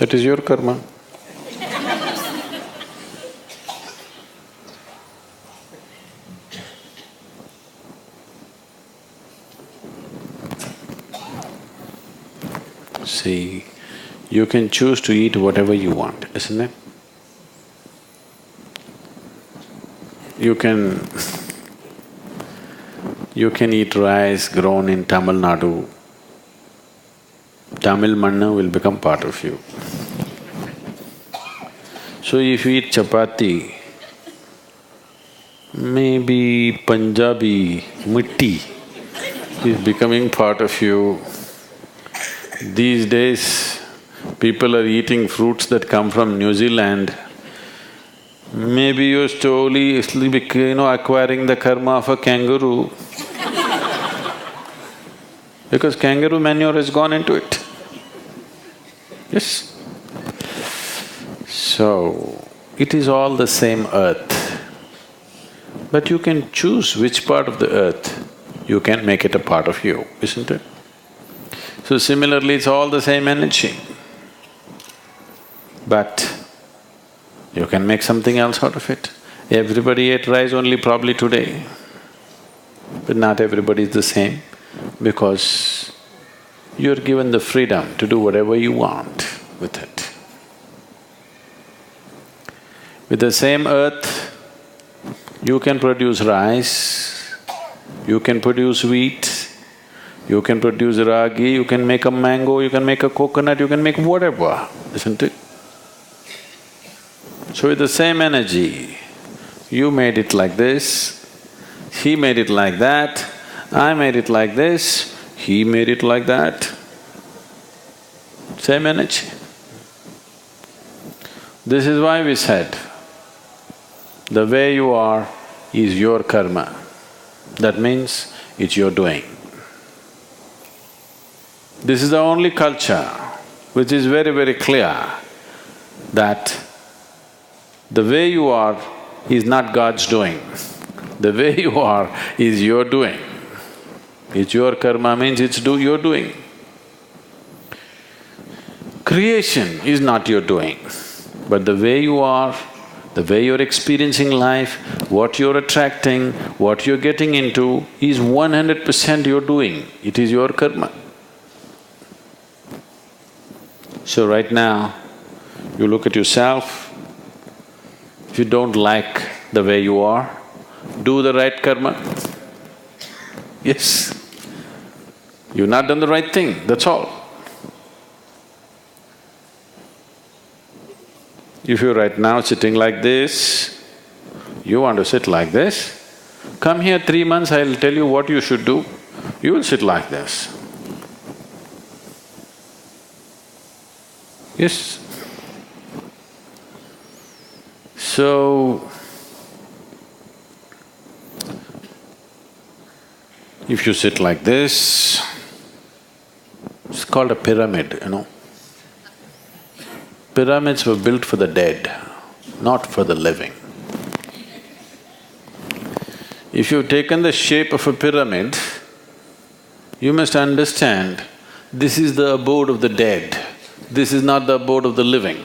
That is your karma. See, you can choose to eat whatever you want, isn't it? You can eat rice grown in Tamil Nadu. Tamil manna will become part of you. So if you eat chapati, maybe Punjabi mitti is becoming part of you. These days, people are eating fruits that come from New Zealand. Maybe you're slowly, acquiring the karma of a kangaroo because kangaroo manure has gone into it. Yes. So, it is all the same earth, but you can choose which part of the earth you can make it a part of you, isn't it? So similarly, it's all the same energy, but you can make something else out of it. Everybody ate rice only probably today, but not everybody is the same because you're given the freedom to do whatever you want with it. With the same earth, you can produce rice, you can produce wheat, you can produce ragi, you can make a mango, you can make a coconut, you can make whatever, isn't it? So with the same energy, you made it like this, he made it like that, I made it like this, he made it like that. Same energy. This is why we said, the way you are is your karma. That means it's your doing. This is the only culture which is very, very clear that the way you are is not God's doing. The way you are is your doing. It's your karma means it's your doing. Creation is not your doing, but the way you are, the way you're experiencing life, what you're attracting, what you're getting into is 100% your doing. It is your karma. So right now, you look at yourself, if you don't like the way you are, do the right karma. Yes, you've not done the right thing, that's all. If you're right now sitting like this, you want to sit like this, come here 3 months, I'll tell you what you should do, you will sit like this. Yes. So, if you sit like this, it's called a pyramid, Pyramids were built for the dead, not for the living. If you've taken the shape of a pyramid, you must understand this is the abode of the dead, this is not the abode of the living.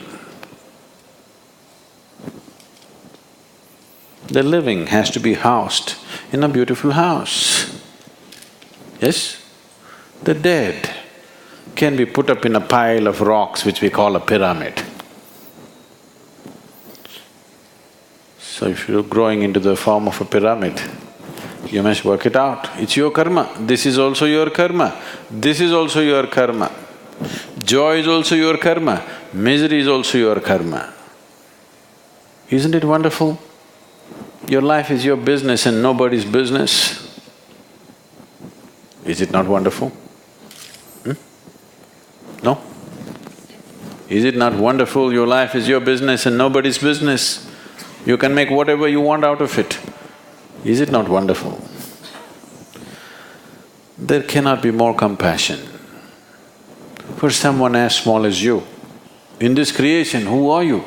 The living has to be housed in a beautiful house. Yes? The dead can be put up in a pile of rocks which we call a pyramid. So if you're growing into the form of a pyramid, you must work it out. It's your karma. This is also your karma. This is also your karma. Joy is also your karma. Misery is also your karma. Isn't it wonderful? Your life is your business and nobody's business. Is it not wonderful? No? Is it not wonderful? Your life is your business and nobody's business. You can make whatever you want out of it. Is it not wonderful? There cannot be more compassion for someone as small as you. In this creation, who are you?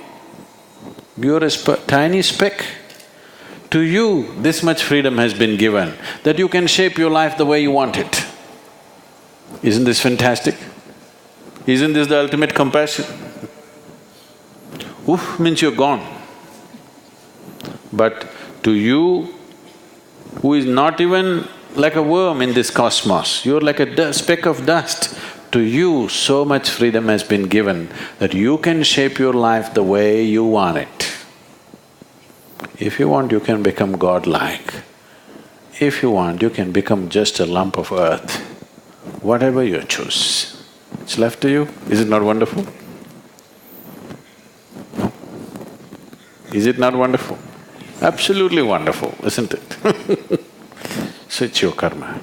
You're a tiny speck. To you, this much freedom has been given that you can shape your life the way you want it. Isn't this fantastic? Isn't this the ultimate compassion? Oof means you're gone. But to you, who is not even like a worm in this cosmos, you're like a speck of dust. To you, so much freedom has been given that you can shape your life the way you want it. If you want, you can become godlike. If you want, you can become just a lump of earth. Whatever you choose, it's left to you. Is it not wonderful? No? Is it not wonderful? Absolutely wonderful, isn't it? So it's your karma.